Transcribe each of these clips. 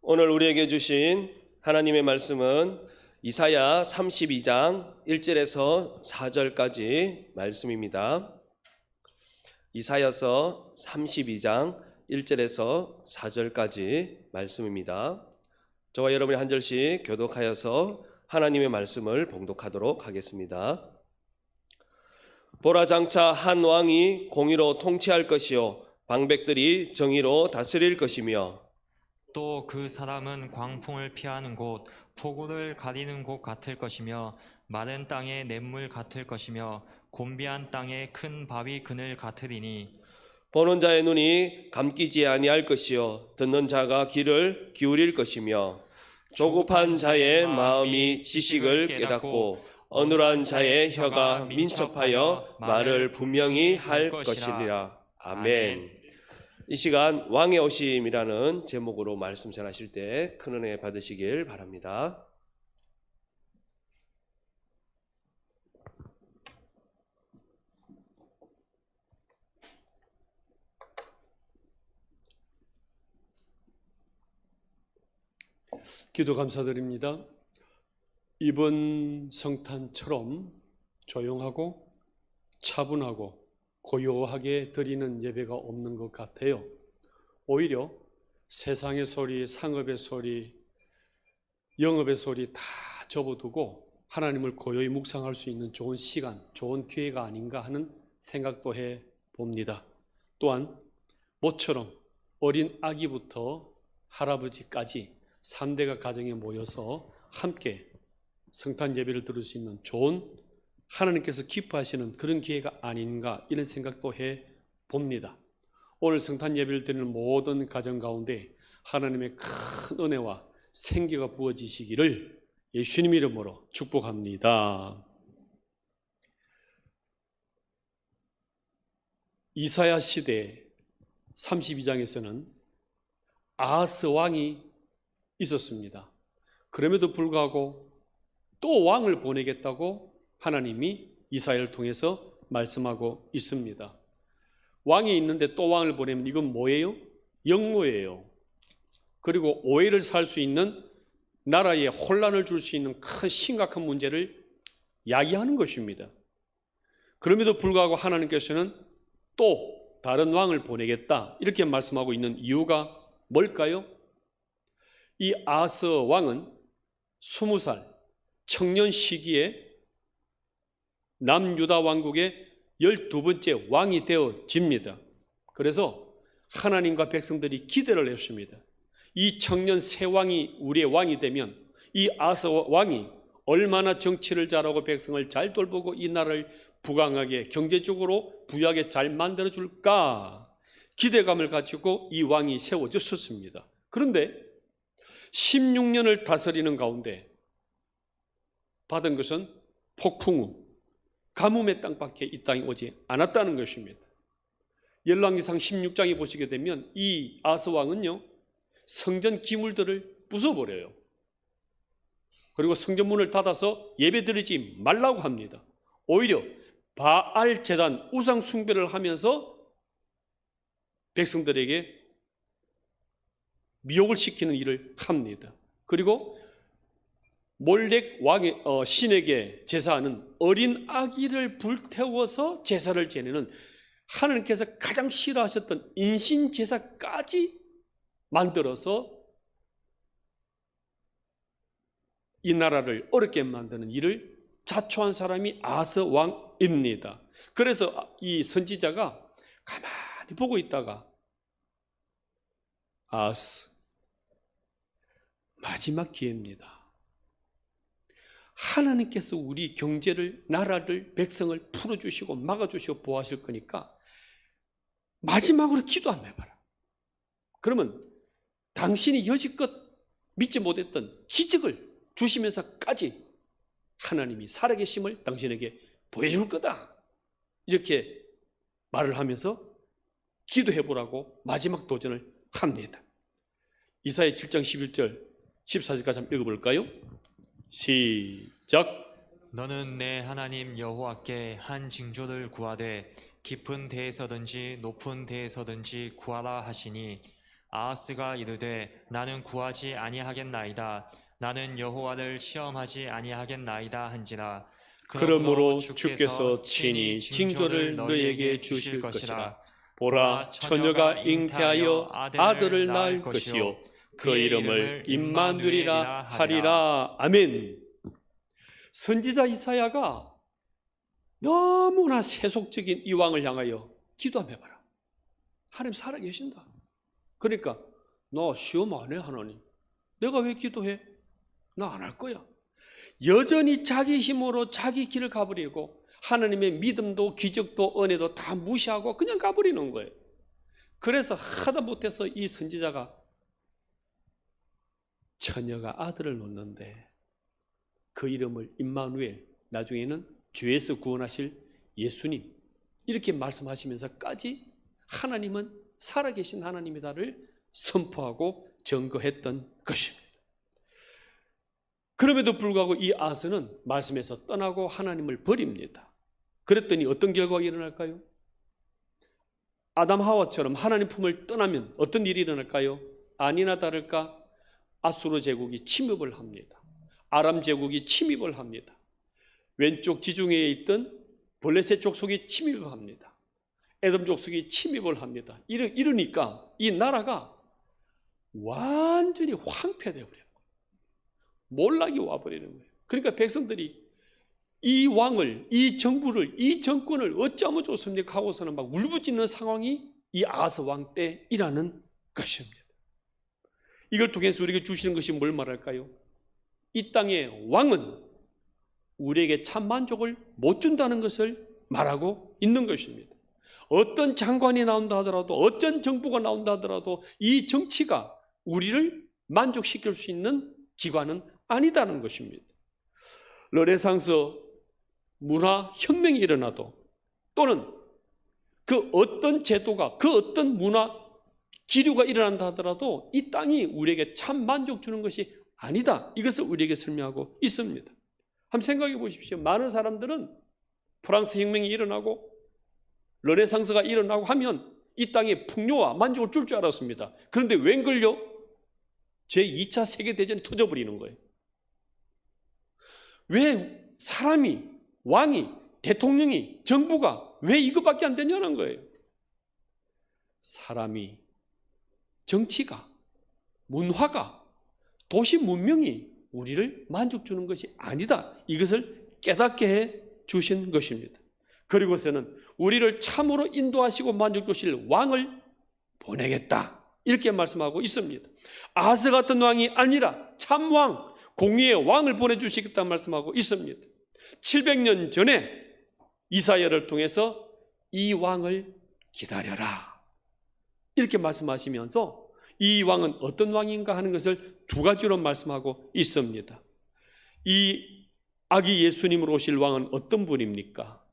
오늘 우리에게 주신 하나님의 말씀은 이사야 32장 1절에서 4절까지 말씀입니다. 이사야서 32장 1절에서 4절까지 말씀입니다. 저와 여러분이 한 절씩 교독하여서 하나님의 말씀을 봉독하도록 하겠습니다. 보라, 장차 한 왕이 공의로 통치할 것이요 방백들이 정의로 다스릴 것이며 또 그 사람은 광풍을 피하는 곳, 폭우를 가리는 곳 같을 것이며 마른 땅의 냇물 같을 것이며 곤비한 땅의 큰 바위 그늘 같으리니 보는 자의 눈이 감기지 아니할 것이요 듣는 자가 귀를 기울일 것이며 조급한 자의 마음이 지식을 깨닫고 어눌한 자의 혀가 민첩하여 말을 분명히 할 것이리라. 아멘. 이 시간 왕의 오심이라는 제목으로 말씀 전하실 때 큰 은혜 받으시길 바랍니다. 기도 감사드립니다. 이번 성탄처럼 조용하고 차분하고 고요하게 드리는 예배가 없는 것 같아요. 오히려 세상의 소리, 상업의 소리, 영업의 소리 다 접어두고 하나님을 고요히 묵상할 수 있는 좋은 시간, 좋은 기회가 아닌가 하는 생각도 해봅니다. 또한 모처럼 어린 아기부터 할아버지까지 3대가 가정에 모여서 함께 성탄 예배를 들을 수 있는 좋은, 하나님께서 기뻐하시는 그런 기회가 아닌가 이런 생각도 해봅니다. 오늘 성탄 예배를 드리는 모든 가정 가운데 하나님의 큰 은혜와 생기가 부어지시기를 예수님 이름으로 축복합니다. 이사야 시대 32장에서는 아하스 왕이 있었습니다. 그럼에도 불구하고 또 왕을 보내겠다고 하나님이 이사야를 통해서 말씀하고 있습니다. 왕이 있는데 또 왕을 보내면 이건 뭐예요? 역모예요. 그리고 오해를 살 수 있는, 나라에 혼란을 줄 수 있는 큰 심각한 문제를 야기하는 것입니다. 그럼에도 불구하고 하나님께서는 또 다른 왕을 보내겠다 이렇게 말씀하고 있는 이유가 뭘까요? 이 아하스 왕은 20살 청년 시기에 남유다 왕국의 12번째 왕이 되어집니다. 그래서 하나님과 백성들이 기대를 했습니다. 이 청년 새 왕이 우리의 왕이 되면 이 아하스 왕이 얼마나 정치를 잘하고 백성을 잘 돌보고 이 나라를 부강하게 경제적으로 부유하게 잘 만들어줄까 기대감을 가지고 이 왕이 세워졌었습니다. 그런데 16년을 다스리는 가운데 받은 것은 폭풍우, 가뭄의 땅밖에 이 땅에 오지 않았다는 것입니다. 열왕기상 16장에 보시게 되면 이 아하스 왕은요 성전 기물들을 부숴버려요. 그리고 성전문을 닫아서 예배드리지 말라고 합니다. 오히려 바알 제단 우상 숭배를 하면서 백성들에게 미혹을 시키는 일을 합니다. 그리고 몰렉 왕의 신에게 제사하는 어린 아기를 불태워서 제사를 지내는 하나님께서 가장 싫어하셨던 인신 제사까지 만들어서 이 나라를 어렵게 만드는 일을 자초한 사람이 아하스 왕입니다. 그래서 이 선지자가 가만히 보고 있다가 아하스, 마지막 기회입니다. 하나님께서 우리 경제를, 나라를, 백성을 풀어주시고 막아주시고 보호하실 거니까 마지막으로 기도 한번 해봐라. 그러면 당신이 여지껏 믿지 못했던 기적을 주시면서까지 하나님이 살아계심을 당신에게 보여줄 거다. 이렇게 말을 하면서 기도해보라고 마지막 도전을 합니다. 이사야 7장 11절 14절까지 한번 읽어볼까요? 시작. 너는 내 하나님 여호와께 한 징조를 구하되 깊은 데에서든지 높은 데에서든지 구하라 하시니 아하스가 이르되 나는 구하지 아니하겠나이다. 나는 여호와를 시험하지 아니하겠나이다 한지라. 그러므로 주께서 친히 징조를 너에게 주실 것이라. 보라, 처녀가 잉태하여 아들을 낳을 것이요 그 이름을 임마누엘이라 하리라. 아멘. 선지자 이사야가 너무나 세속적인 이 왕을 향하여 기도 한번 해봐라. 하나님 살아계신다. 그러니까 나 시험 안 해, 하나님. 내가 왜 기도해? 나 안 할 거야. 여전히 자기 힘으로 자기 길을 가버리고 하나님의 믿음도 기적도 은혜도 다 무시하고 그냥 가버리는 거예요. 그래서 하다 못해서 이 선지자가 처녀가 아들을 놓는데 그 이름을 임마누엘, 나중에는 죄에서 구원하실 예수님, 이렇게 말씀하시면서까지 하나님은 살아계신 하나님이다를 선포하고 증거했던 것입니다. 그럼에도 불구하고 이 아하스는 말씀에서 떠나고 하나님을 버립니다. 그랬더니 어떤 결과가 일어날까요? 아담 하와처럼 하나님 품을 떠나면 어떤 일이 일어날까요? 아니나 다를까 아수르 제국이 침입을 합니다. 아람 제국이 침입을 합니다. 왼쪽 지중해에 있던 블레셋 족속이 침입을 합니다. 에돔 족속이 침입을 합니다. 이러니까 이 나라가 완전히 황폐되어 버려요. 몰락이 와버리는 거예요. 그러니까 백성들이 이 왕을, 이 정부를, 이 정권을 어쩌면 좋습니까 하고서는 막 울부짖는 상황이 이 아하스 왕 때이라는 것입니다. 이걸 통해서 우리에게 주시는 것이 뭘 말할까요? 이 땅의 왕은 우리에게 참 만족을 못 준다는 것을 말하고 있는 것입니다. 어떤 장관이 나온다 하더라도, 어떤 정부가 나온다 하더라도 이 정치가 우리를 만족시킬 수 있는 기관은 아니다는 것입니다. 르네상스 문화 혁명이 일어나도 또는 그 어떤 제도가, 그 어떤 문화 기류가 일어난다 하더라도 이 땅이 우리에게 참 만족 주는 것이 아니다. 이것을 우리에게 설명하고 있습니다. 한번 생각해 보십시오. 많은 사람들은 프랑스 혁명이 일어나고 르네상스가 일어나고 하면 이 땅에 풍요와 만족을 줄 줄 알았습니다. 그런데 웬걸요? 제2차 세계대전이 터져버리는 거예요. 왜 사람이, 왕이, 대통령이, 정부가 왜 이것밖에 안 되냐는 거예요. 사람이, 정치가, 문화가, 도시 문명이 우리를 만족 주는 것이 아니다. 이것을 깨닫게 해 주신 것입니다. 그리고서는 우리를 참으로 인도하시고 만족 주실 왕을 보내겠다. 이렇게 말씀하고 있습니다. 아하스 같은 왕이 아니라 참왕, 공의의 왕을 보내주시겠다 말씀하고 있습니다. 700년 전에 이사야를 통해서 이 왕을 기다려라. 이렇게 말씀하시면서 이 왕은 어떤 왕인가 하는 것을 두 가지로 말씀하고 있습니다. 이 아기 예수님으로 오실 왕은 어떤 분입니까?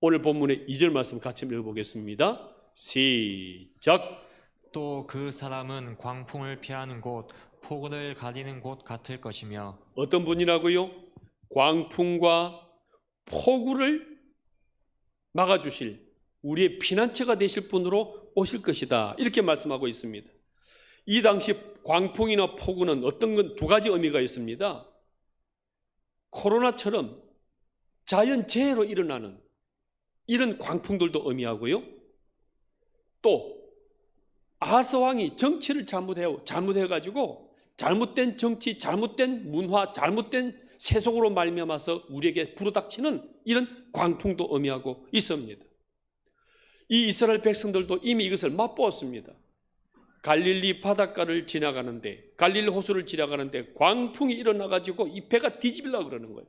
오늘 본문의 2절 말씀 같이 읽어보겠습니다. 시작. 또 그 사람은 광풍을 피하는 곳, 폭우를 가리는 곳 같을 것이며. 어떤 분이라고요? 광풍과 폭우를 막아주실 우리의 피난처가 되실 분으로 오실 것이다. 이렇게 말씀하고 있습니다. 이 당시 광풍이나 폭우는 어떤 건 두 가지 의미가 있습니다. 코로나처럼 자연재해로 일어나는 이런 광풍들도 의미하고요. 또 아하스 왕이 정치를 잘못해가지고 잘못된 정치, 잘못된 문화, 잘못된 세속으로 말미암아서 우리에게 불어닥치는 이런 광풍도 의미하고 있습니다. 이 이스라엘 백성들도 이미 이것을 맛보았습니다. 갈릴리 바닷가를 지나가는데, 갈릴리 호수를 지나가는데 광풍이 일어나가지고 이 배가 뒤집으려고 그러는 거예요.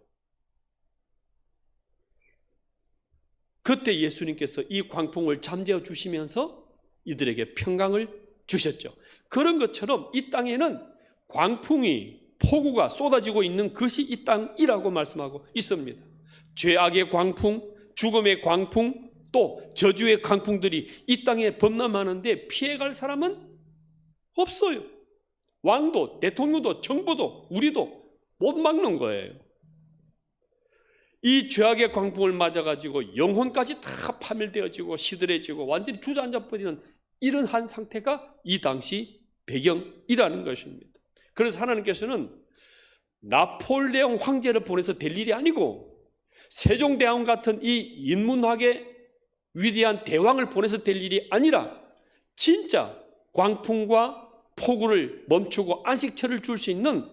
그때 예수님께서 이 광풍을 잠재워 주시면서 이들에게 평강을 주셨죠. 그런 것처럼 이 땅에는 광풍이, 폭우가 쏟아지고 있는 것이 이 땅이라고 말씀하고 있습니다. 죄악의 광풍, 죽음의 광풍, 또 저주의 광풍들이 이 땅에 범람하는데 피해갈 사람은 없어요. 왕도, 대통령도, 정부도, 우리도 못 막는 거예요. 이 죄악의 광풍을 맞아가지고 영혼까지 다 파멸되어지고 시들해지고 완전히 주저앉아버리는 이런 한 상태가 이 당시 배경이라는 것입니다. 그래서 하나님께서는 나폴레옹 황제를 보내서 될 일이 아니고 세종대왕 같은 이 인문학의 위대한 대왕을 보내서 될 일이 아니라 진짜 광풍과 폭우를 멈추고 안식처를 줄 수 있는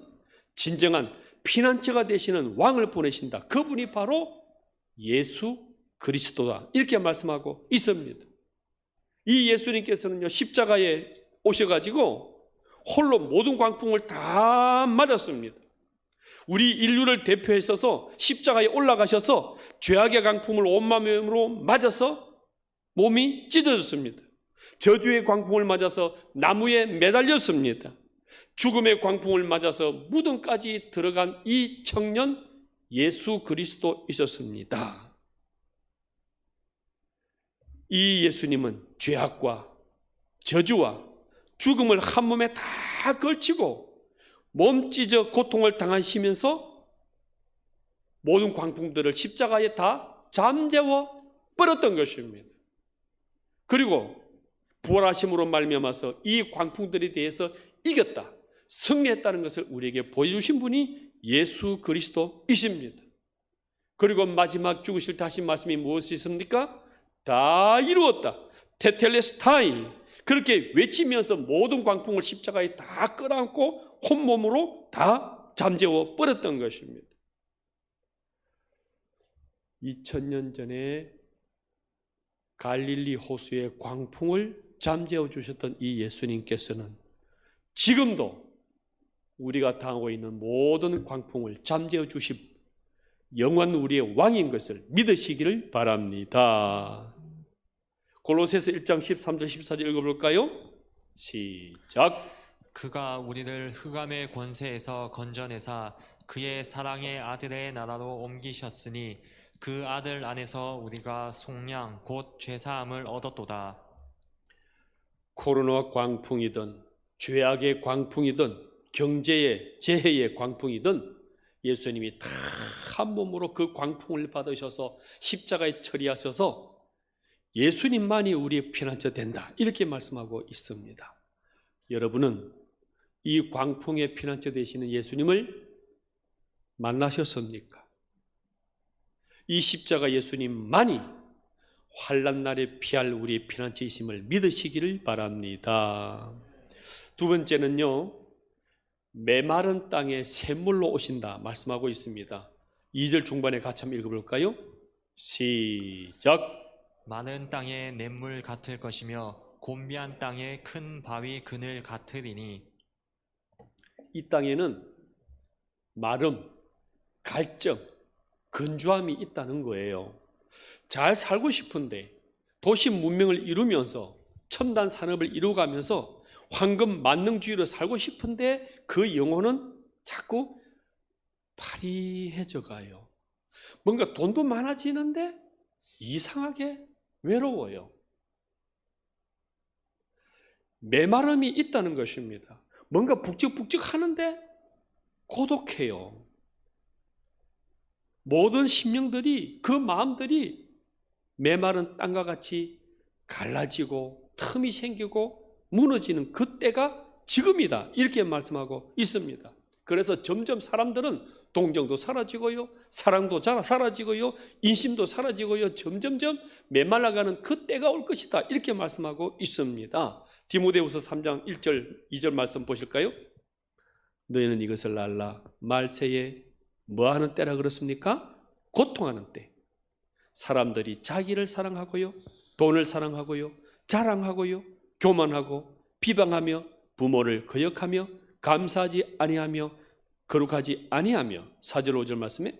진정한 피난처가 되시는 왕을 보내신다. 그분이 바로 예수 그리스도다. 이렇게 말씀하고 있습니다. 이 예수님께서는요, 십자가에 오셔가지고 홀로 모든 광풍을 다 맞았습니다. 우리 인류를 대표해서 십자가에 올라가셔서 죄악의 광풍을 온몸으로 맞아서 몸이 찢어졌습니다. 저주의 광풍을 맞아서 나무에 매달렸습니다. 죽음의 광풍을 맞아서 무덤까지 들어간 이 청년 예수 그리스도이셨습니다. 이 예수님은 죄악과 저주와 죽음을 한 몸에 다 걸치고 몸 찢어 고통을 당하시면서 모든 광풍들을 십자가에 다 잠재워 버렸던 것입니다. 그리고 부활하심으로 말미암아서 이 광풍들에 대해서 이겼다, 승리했다는 것을 우리에게 보여주신 분이 예수 그리스도이십니다. 그리고 마지막 죽으실 때 하신 말씀이 무엇이 있습니까? 다 이루었다, 테텔레스타이, 그렇게 외치면서 모든 광풍을 십자가에 다 끌어안고 혼몸으로 다 잠재워 버렸던 것입니다. 2000년 전에 갈릴리 호수의 광풍을 잠재워 주셨던 이 예수님께서는 지금도 우리가 당하고 있는 모든 광풍을 잠재워 주십 영원 우리의 왕인 것을 믿으시기를 바랍니다. 골로새서 1장 13절 14절 읽어볼까요? 시작. 그가 우리를 흑암의 권세에서 건져내사 그의 사랑의 아들의 나라로 옮기셨으니 그 아들 안에서 우리가 속량 곧 죄사함을 얻었도다. 코로나 광풍이든 죄악의 광풍이든 경제의 재해의 광풍이든 예수님이 다 한 몸으로 그 광풍을 받으셔서 십자가에 처리하셔서 예수님만이 우리의 피난처 된다, 이렇게 말씀하고 있습니다. 여러분은 이 광풍의 피난처 되시는 예수님을 만나셨습니까? 이 십자가 예수님만이 환난 날에 피할 우리의 피난처이심을 믿으시기를 바랍니다. 두 번째는요, 메마른 땅에 샘물로 오신다 말씀하고 있습니다. 2절 중반에 같이 한번 읽어볼까요? 시작. 많은 땅에 냇물 같을 것이며 곤비한 땅에 큰 바위 그늘 같으리니. 이 땅에는 마름, 갈증, 건조함이 있다는 거예요. 잘 살고 싶은데 도시 문명을 이루면서 첨단 산업을 이루어가면서 황금 만능주의로 살고 싶은데 그 영혼은 자꾸 파리해져 가요. 뭔가 돈도 많아지는데 이상하게 외로워요. 메마름이 있다는 것입니다. 뭔가 북적북적 하는데 고독해요. 모든 심령들이, 그 마음들이 메마른 땅과 같이 갈라지고 틈이 생기고 무너지는 그때가 지금이다, 이렇게 말씀하고 있습니다. 그래서 점점 사람들은 동정도 사라지고요, 사랑도 사라지고요, 인심도 사라지고요, 점점점 메말라가는 그때가 올 것이다, 이렇게 말씀하고 있습니다. 디모데후서 3장 1절 2절 말씀 보실까요? 너희는 이것을 알라. 말세에 뭐하는 때라 그렇습니까? 고통하는 때. 사람들이 자기를 사랑하고요, 돈을 사랑하고요, 자랑하고요, 교만하고 비방하며 부모를 거역하며 감사하지 아니하며 거룩하지 아니하며 4절 5절 말씀에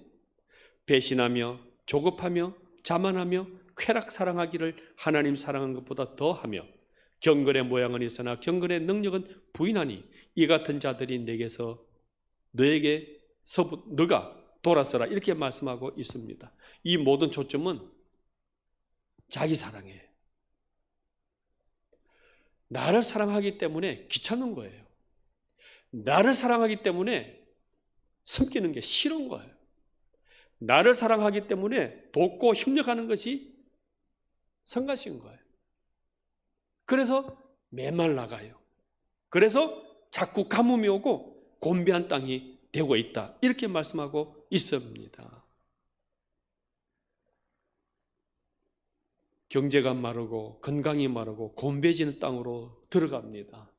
배신하며 조급하며 자만하며 쾌락 사랑하기를 하나님 사랑한 것보다 더하며 경건의 모양은 있으나 경건의 능력은 부인하니 이 같은 자들이 내게서 너가 돌아서라, 이렇게 말씀하고 있습니다. 이 모든 초점은 자기 사랑이에요. 나를 사랑하기 때문에 귀찮은 거예요. 나를 사랑하기 때문에 섬기는 게 싫은 거예요. 나를 사랑하기 때문에 돕고 협력하는 것이 성가신 거예요. 그래서 메말라가요. 그래서 자꾸 가뭄이 오고 곤비한 땅이 되고 있다. 이렇게 말씀하고 있습니다. 경제가 마르고 건강이 마르고 곤배지는 땅으로 들어갑니다.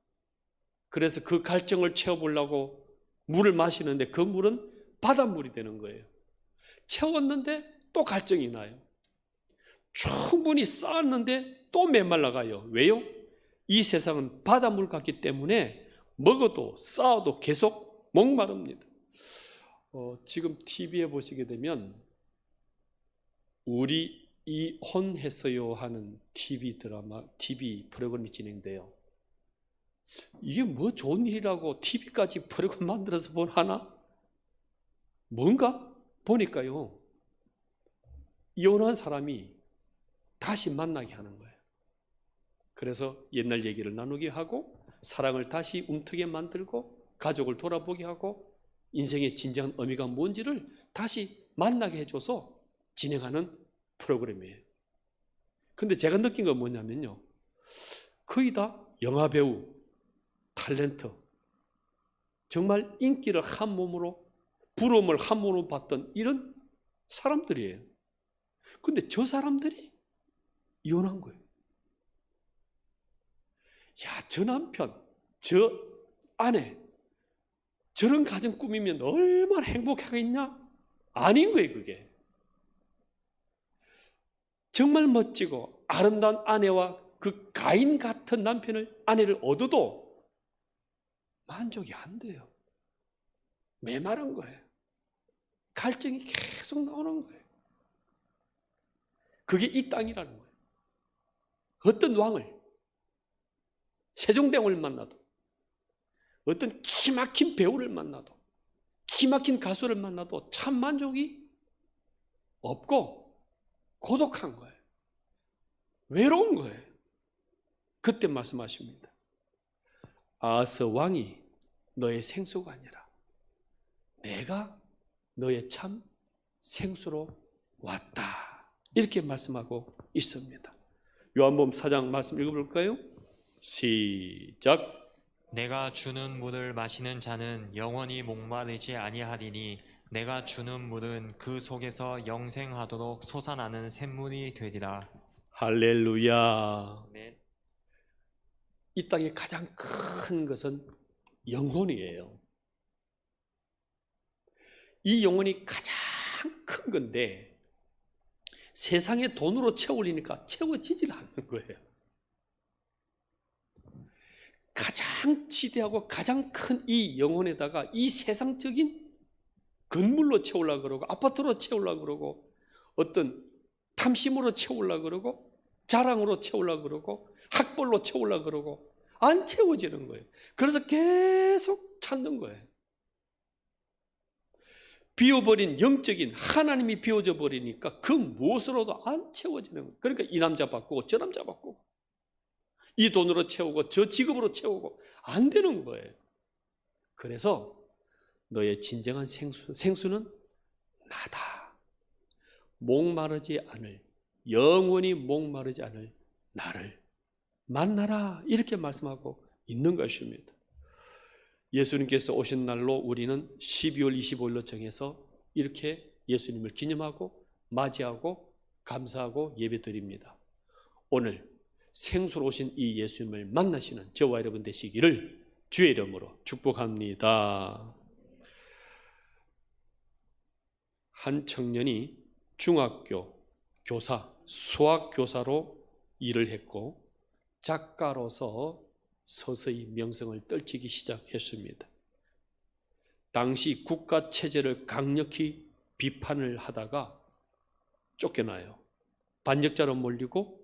그래서 그 갈증을 채워보려고 물을 마시는데 그 물은 바닷물이 되는 거예요. 채웠는데 또 갈증이 나요. 충분히 쌓았는데 또 메말라가요. 왜요? 이 세상은 바닷물 같기 때문에 먹어도 쌓아도 계속 목마릅니다. 지금 TV에 보시게 되면 우리 이혼했어요 하는 TV 프로그램이 진행돼요. 이게 뭐 좋은 일이라고 TV까지 프로그램 만들어서 하나? 뭔가? 보니까요, 이혼한 사람이 다시 만나게 하는 거예요. 그래서 옛날 얘기를 나누게 하고 사랑을 다시 움트게 만들고 가족을 돌아보게 하고 인생의 진정한 의미가 뭔지를 다시 만나게 해줘서 진행하는 프로그램이에요. 근데 제가 느낀 건 뭐냐면요, 거의 다 영화배우, 탤런트, 정말 인기를 한 몸으로, 부러움을 한 몸으로 받던 이런 사람들이에요. 근데 저 사람들이 이혼한 거예요. 야, 저 남편, 저 아내, 저런 가정 꾸미면 얼마나 행복하겠냐? 아닌 거예요, 그게. 정말 멋지고 아름다운 아내와 그 가인 같은 아내를 얻어도 만족이 안 돼요. 메마른 거예요. 갈증이 계속 나오는 거예요. 그게 이 땅이라는 거예요. 어떤 왕을, 세종대왕을 만나도, 어떤 기막힌 배우를 만나도, 기막힌 가수를 만나도 참 만족이 없고 고독한 거예요. 외로운 거예요. 그때 말씀하십니다. 아하스 왕이 너의 생수가 아니라 내가 너의 참 생수로 왔다. 이렇게 말씀하고 있습니다. 요한복음 4장 말씀 읽어볼까요? 시작. 내가 주는 물을 마시는 자는 영원히 목마르지 아니하리니 내가 주는 물은 그 속에서 영생하도록 솟아나는 샘물이 되리라. 할렐루야. 아멘. 이 땅의 가장 큰 것은 영혼이에요. 이 영혼이 가장 큰 건데 세상에 돈으로 채우려니까 채워지질 않는 거예요. 가장 지대하고 가장 큰 이 영혼에다가 이 세상적인 건물로 채우려고 그러고 아파트로 채우려고 그러고 어떤 탐심으로 채우려고 그러고 자랑으로 채우려고 그러고 학벌로 채우려고 그러고 안 채워지는 거예요. 그래서 계속 찾는 거예요. 비워버린 영적인 하나님이 비워져 버리니까 그 무엇으로도 안 채워지는 거예요. 그러니까 이 남자 바꾸고 저 남자 바꾸고 이 돈으로 채우고 저 직업으로 채우고 안 되는 거예요. 그래서 너의 진정한 생수는 나다. 목마르지 않을, 영원히 목마르지 않을 나를 만나라. 이렇게 말씀하고 있는 것입니다. 예수님께서 오신 날로 우리는 12월 25일로 정해서 이렇게 예수님을 기념하고 맞이하고 감사하고 예배드립니다. 오늘 생수로 오신 이 예수님을 만나시는 저와 여러분 되시기를 주의 이름으로 축복합니다. 한 청년이 중학교 교사, 수학 교사로 일을 했고 작가로서 서서히 명성을 떨치기 시작했습니다. 당시 국가 체제를 강력히 비판을 하다가 쫓겨나요. 반역자로 몰리고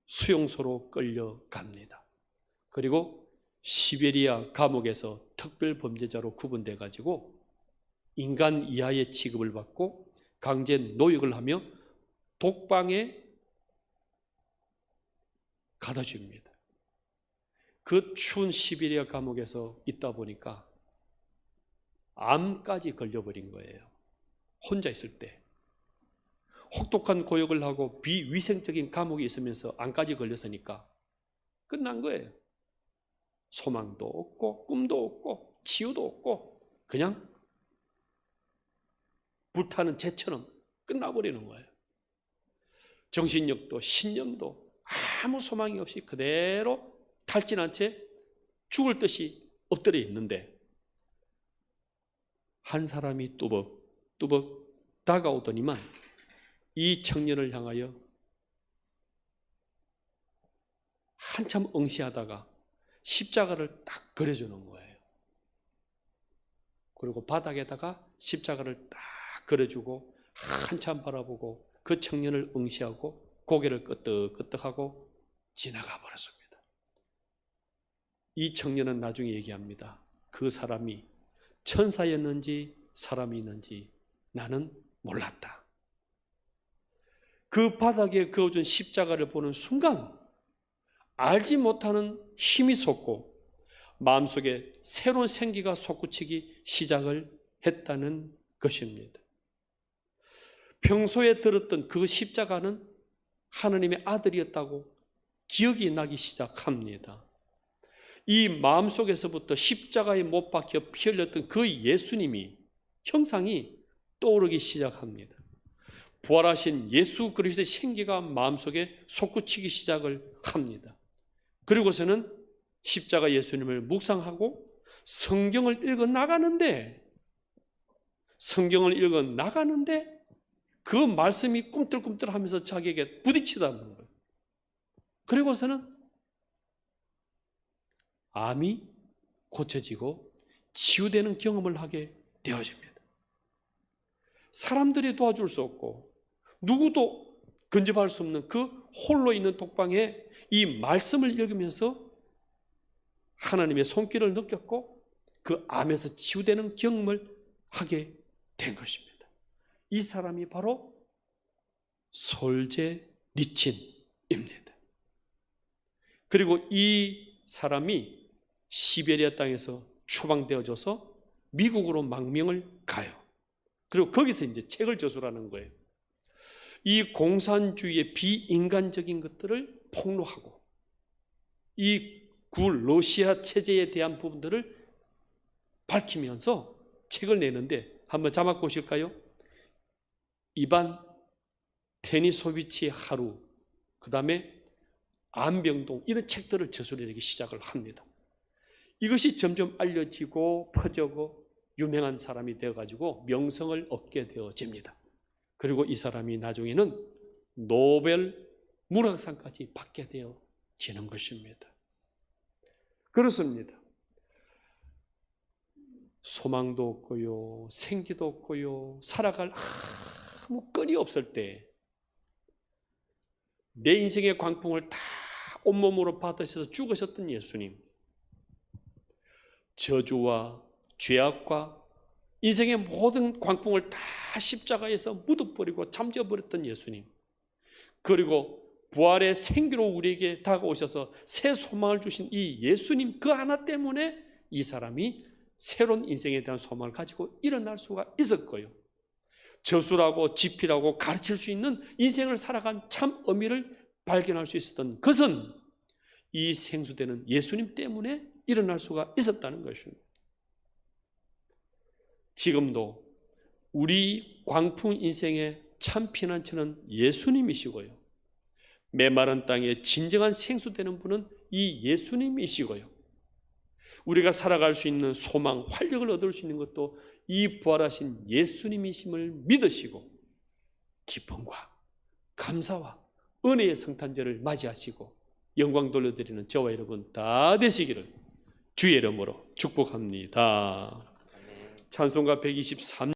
수용소로 끌려갑니다. 그리고 시베리아 감옥에서 특별 범죄자로 구분돼 가지고 인간 이하의 취급을 받고 강제 노역을 하며 독방에 가다 줍니다. 그 추운 시베리아 감옥에서 있다 보니까 암까지 걸려버린 거예요. 혼자 있을 때. 혹독한 고역을 하고 비위생적인 감옥에 있으면서 암까지 걸렸으니까 끝난 거예요. 소망도 없고 꿈도 없고 치유도 없고 그냥 불타는 재처럼 끝나버리는 거예요. 정신력도 신념도 아무 소망이 없이 그대로 탈진한 채 죽을 듯이 엎드려 있는데 한 사람이 뚜벅뚜벅 다가오더니만 이 청년을 향하여 한참 응시하다가 십자가를 딱 그려주는 거예요. 그리고 바닥에다가 십자가를 딱 그려주고 한참 바라보고 그 청년을 응시하고 고개를 끄덕끄덕하고 지나가 버렸습니다. 이 청년은 나중에 얘기합니다. 그 사람이 천사였는지 사람이었는지 나는 몰랐다. 그 바닥에 그어준 십자가를 보는 순간 알지 못하는 힘이 솟고 마음속에 새로운 생기가 솟구치기 시작을 했다는 것입니다. 평소에 들었던 그 십자가는 하나님의 아들이었다고 기억이 나기 시작합니다. 이 마음속에서부터 십자가에 못 박혀 피 흘렸던 그 예수님이 형상이 떠오르기 시작합니다. 부활하신 예수 그리스도의 생기가 마음속에 솟구치기 시작을 합니다. 그리고서는 십자가 예수님을 묵상하고 성경을 읽어 나가는데 그 말씀이 꿈틀꿈틀하면서 자기에게 부딪히다는 거예요. 그리고서는 암이 고쳐지고 치유되는 경험을 하게 되어집니다. 사람들이 도와줄 수 없고 누구도 근접할 수 없는 그 홀로 있는 독방에 이 말씀을 읽으면서 하나님의 손길을 느꼈고 그 암에서 치유되는 경험을 하게 된 것입니다. 이 사람이 바로 솔제니친입니다. 그리고 이 사람이 시베리아 땅에서 추방되어져서 미국으로 망명을 가요. 그리고 거기서 이제 책을 저술하는 거예요. 이 공산주의의 비인간적인 것들을 폭로하고 이 러시아 체제에 대한 부분들을 밝히면서 책을 내는데 한번 자막 보실까요? 이반 테니소비치의 하루, 그 다음에 안병동 이런 책들을 저술하기 시작을 합니다. 이것이 점점 알려지고 퍼져고 유명한 사람이 되어가지고 명성을 얻게 되어집니다. 그리고 이 사람이 나중에는 노벨 문학상까지 받게 되어지는 것입니다. 그렇습니다. 소망도 없고요, 생기도 없고요, 살아갈 아무 끈이 없을 때 내 인생의 광풍을 다 온몸으로 받으셔서 죽으셨던 예수님, 저주와 죄악과 인생의 모든 광풍을 다 십자가에서 묻어버리고 잠재워버렸던 예수님, 그리고 부활의 생기로 우리에게 다가오셔서 새 소망을 주신 이 예수님 그 하나 때문에 이 사람이 새로운 인생에 대한 소망을 가지고 일어날 수가 있었고요. 저술하고 지필하고 가르칠 수 있는 인생을 살아간 참 의미를 발견할 수 있었던 것은 이 생수되는 예수님 때문에 일어날 수가 있었다는 것입니다. 지금도 우리 광풍 인생의 참 피난처는 예수님이시고요. 메마른 땅에 진정한 생수되는 분은 이 예수님이시고요. 우리가 살아갈 수 있는 소망, 활력을 얻을 수 있는 것도 이 부활하신 예수님이심을 믿으시고 기쁨과 감사와 은혜의 성탄절을 맞이하시고 영광 돌려드리는 저와 여러분 다 되시기를 주의 이름으로 축복합니다. 찬송가 123